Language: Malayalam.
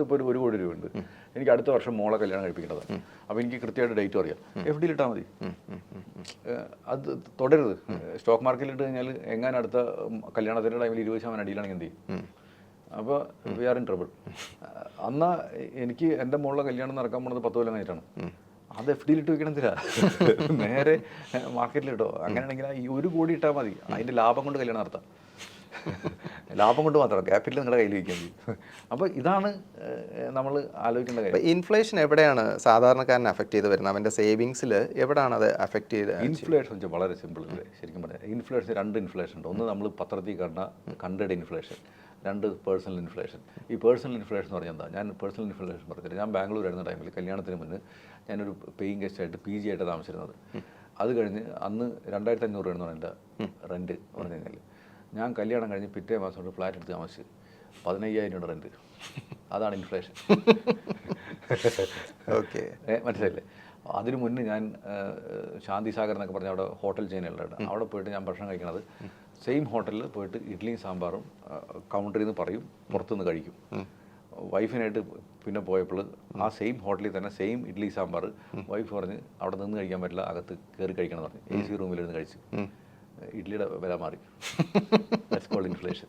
അടുത്ത് ഇപ്പോൾ ഒരു കോടി രൂപയുണ്ട്, എനിക്ക് അടുത്ത വർഷം മോളെ കല്യാണം കഴിപ്പിക്കേണ്ടത്. അപ്പോൾ എനിക്ക് കൃത്യമായിട്ട് ഡേറ്റും അറിയാം. FD ഇട്ടാൽ മതി, അത് തുടരുത്. സ്റ്റോക്ക് മാർക്കറ്റിൽ ഇട്ട് കഴിഞ്ഞാൽ എങ്ങനെ അടുത്ത കല്യാണത്തിൻ്റെ ടൈമിൽ 20% അടിയിലാണെങ്കിൽ എന്ത് ചെയ്യും? അപ്പോൾ വി ആർ ഇൻ ട്രബിൾ. അന്നാ എനിക്ക് എൻ്റെ മോളുടെ കല്യാണം നടക്കാൻ പോകുന്നത് 10 കൊല്ലം കഴിഞ്ഞിട്ടാണ്. അത് FD ഇട്ട് വെക്കണമെന്നില്ല, നേരെ മാർക്കറ്റിലിട്ടോ. അങ്ങനെയാണെങ്കിൽ ഈ 1 കോടി ഇട്ടാൽ മതി, അതിൻ്റെ ലാഭം കൊണ്ട് കല്യാണം നടത്താം. ലാഭം കൊണ്ട് മാത്രം, ക്യാപിറ്റൽ നിങ്ങളുടെ കയ്യിൽ വയ്ക്കാൻ ചെയ്യും. അപ്പോൾ ഇതാണ് നമ്മൾ ആലോചിക്കേണ്ട കാര്യം. ഇൻഫ്ലേഷൻ എവിടെയാണ് സാധാരണക്കാരനെ അഫക്റ്റ് ചെയ്ത് വരുന്നത്? അവൻ്റെ സേവിങ്സിൽ എവിടെയാണ് അത് അഫക്റ്റ് ചെയ്ത്? ഇൻഫ്ലേഷൻ വെച്ചാൽ വളരെ സിമ്പിൾ അല്ലേ ശരിക്കും പറയാം. ഇൻഫ്ലേഷൻ 2 ഇൻഫ്ലേഷൻ ഉണ്ട്. ഒന്ന് നമ്മൾ പത്രത്തിൽ കണ്ട ഇൻഫ്ലേഷൻ, 2 പേഴ്സണൽ ഇൻഫ്ലേഷൻ. ഈ പേഴ്സണൽ ഇൻഫ്ലേഷൻ എന്ന് പറഞ്ഞാൽ എന്താ? ഞാൻ പേഴ്സണൽ ഇൻഫ്ലേഷൻ പറഞ്ഞില്ല. ഞാൻ ബാംഗ്ലൂർ ആയിരുന്ന ടൈമിൽ കല്യാണത്തിന് മുന്നേ ഞാനൊരു പേയിങ് ഗസ്റ്റായിട്ട് PG ആയിട്ട് താമസിച്ചിരുന്നത്. അത് കഴിഞ്ഞ് അന്ന് 2500 രൂപയെന്ന് പറഞ്ഞ എൻ്റെ റെൻറ്റ് പറഞ്ഞു കഴിഞ്ഞാൽ, ഞാൻ കല്യാണം കഴിഞ്ഞ് പിറ്റേ മാസം കൊണ്ട് ഫ്ലാറ്റ് എടുത്ത് താമസിച്ച് 15,000 രൂപ റെൻറ്റ്. അതാണ് ഇൻഫ്ലേഷൻ. ഓക്കെ, മനസ്സിലായില്ലേ? അതിന് മുന്നേ ഞാൻ ശാന്തി സാഗർ എന്നൊക്കെ പറഞ്ഞ അവിടെ ഹോട്ടൽ ചെയിനുകളുണ്ട്. അവിടെ പോയിട്ട് ഞാൻ ഭക്ഷണം കഴിക്കണത് സെയിം ഹോട്ടലിൽ പോയിട്ട് ഇഡ്ഡലിയും സാമ്പാറും കൗണ്ടറിൽ നിന്ന് പറയും, പുറത്തുനിന്ന് കഴിക്കും. വൈഫിനായിട്ട് പിന്നെ പോയപ്പോൾ ആ സെയിം ഹോട്ടലിൽ തന്നെ സെയിം ഇഡ്ഡലി സാമ്പാർ വൈഫ് പറഞ്ഞ് അവിടെ നിന്ന് കഴിക്കാൻ പറ്റില്ല, അകത്ത് കയറി കഴിക്കണം എന്ന് പറഞ്ഞു. AC റൂമിലിരുന്ന് കഴിച്ചു. ഇഡ്ഡലിയുടെ വില മാറി. That's called inflation.